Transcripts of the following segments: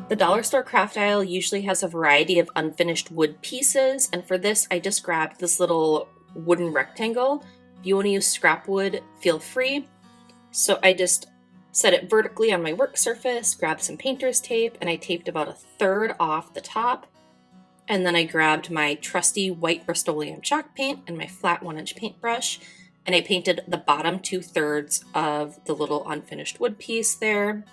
The dollar store craft aisle usually has a variety of unfinished wood pieces, and for this I just grabbed this little wooden rectangle. If you want to use scrap wood, feel free. So I just set it vertically on my work surface, grabbed some painter's tape, and I taped about 1/3 off the top. And then I grabbed my trusty white Rust-Oleum chalk paint and my flat 1-inch paintbrush, and I painted the bottom 2/3 of the little unfinished wood piece there.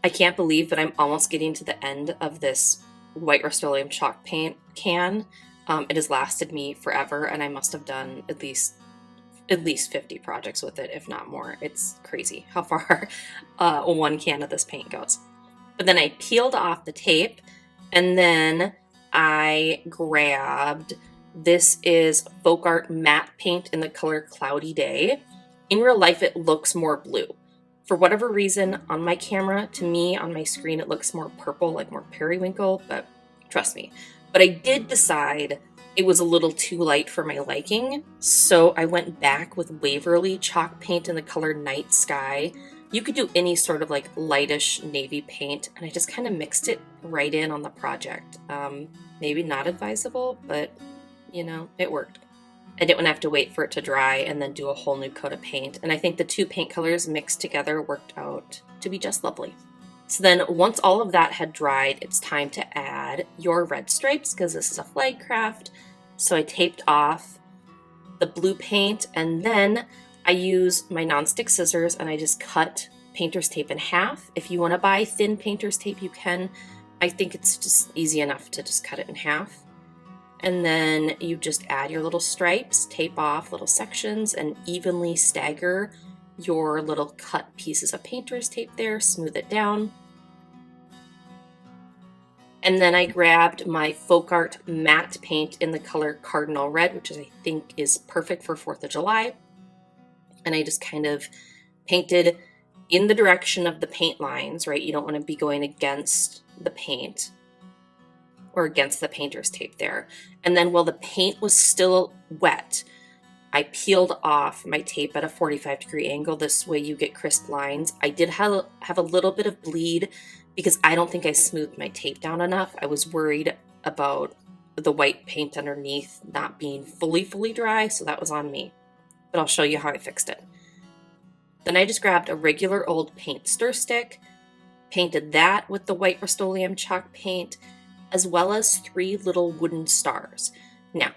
I can't believe that I'm almost getting to the end of this white Rust-Oleum chalk paint can. It has lasted me forever, and I must have done at least 50 projects with it, if not more. It's crazy how far one can of this paint goes. But then I peeled off the tape, and then I grabbed, this is Folk Art matte paint in the color Cloudy Day. In real life, it looks more blue. For whatever reason, on my camera, to me, on my screen, it looks more purple, like more periwinkle, but trust me. But I did decide it was a little too light for my liking, so I went back with Waverly chalk paint in the color Night Sky. You could do any sort of like lightish navy paint, and I just kind of mixed it right in on the project. Maybe not advisable, but you know, it worked. I didn't have to wait for it to dry and then do a whole new coat of paint, and I think the two paint colors mixed together worked out to be just lovely. So then once all of that had dried, it's time to add your red stripes because this is a flag craft. So I taped off the blue paint, and then I use my nonstick scissors and I just cut painter's tape in half. If you want to buy thin painter's tape, you can. I think it's just easy enough to just cut it in half. And then you just add your little stripes, tape off little sections, and evenly stagger your little cut pieces of painter's tape there, smooth it down. And then I grabbed my Folk Art matte paint in the color Cardinal Red, which I think is perfect for 4th of July. And I just kind of painted in the direction of the paint lines, right? You don't want to be going against the paint or against the painter's tape there. And then while the paint was still wet, I peeled off my tape at a 45-degree angle. This way you get crisp lines. I did have a little bit of bleed because I don't think I smoothed my tape down enough. I was worried about the white paint underneath not being fully dry, so that was on me. But I'll show you how I fixed it. Then I just grabbed a regular old paint stir stick, painted that with the white Rust-Oleum chalk paint, as well as 3 little wooden stars. Now,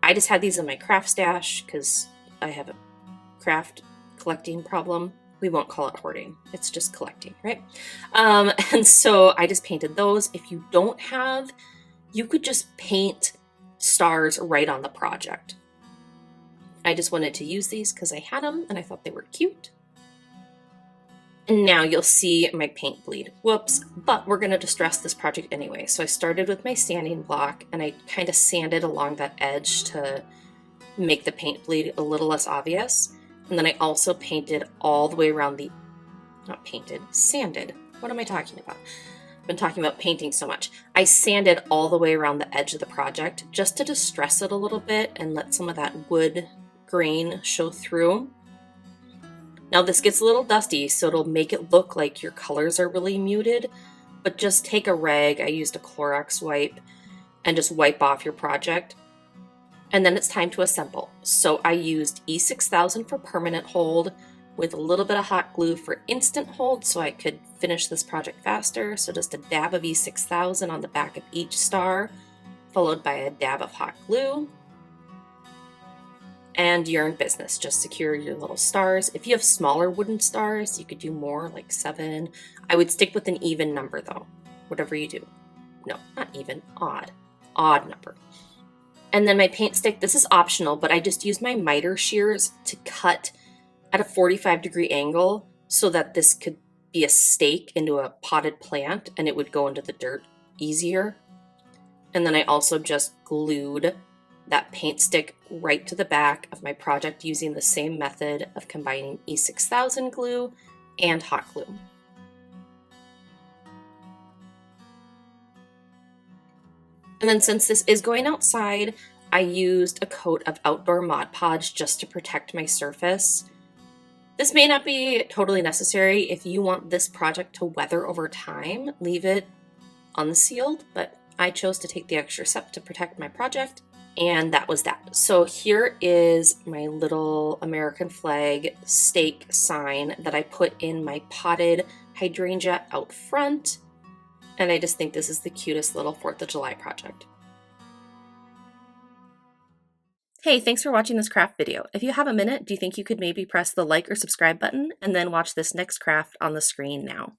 I just had these in my craft stash because I have a craft collecting problem. We won't call it hoarding. It's just collecting, right? And so I just painted those. If you don't have, you could just paint stars right on the project. I just wanted to use these because I had them and I thought they were cute. And now you'll see my paint bleed. Whoops, but we're gonna distress this project anyway. So I started with my sanding block and I kind of sanded along that edge to make the paint bleed a little less obvious. And then I also painted all the way around sanded. What am I talking about? I've been talking about painting so much. I sanded all the way around the edge of the project just to distress it a little bit and let some of that wood grain show through. Now this gets a little dusty, so it'll make it look like your colors are really muted, but just take a rag, I used a Clorox wipe, and just wipe off your project. And then it's time to assemble. So I used E6000 for permanent hold with a little bit of hot glue for instant hold so I could finish this project faster. So just a dab of E6000 on the back of each star, followed by a dab of hot glue. And you're in business. Just secure your little stars. If you have smaller wooden stars, you could do more, like 7. I would stick with an even number though, whatever you do. No, not even, odd number. And then my paint stick, this is optional, but I just used my miter shears to cut at a 45-degree angle so that this could be a stake into a potted plant and it would go into the dirt easier. And then I also just glued that paint stick right to the back of my project using the same method of combining E6000 glue and hot glue. And then since this is going outside, I used a coat of outdoor Mod Podge just to protect my surface. This may not be totally necessary. If you want this project to weather over time, leave it unsealed, but I chose to take the extra step to protect my project, and that was that. So here is my little American flag stake sign that I put in my potted hydrangea out front, and I just think this is the cutest little 4th of July project. Hey, thanks for watching this craft video. If you have a minute, do you think you could maybe press the like or subscribe button and then watch this next craft on the screen now?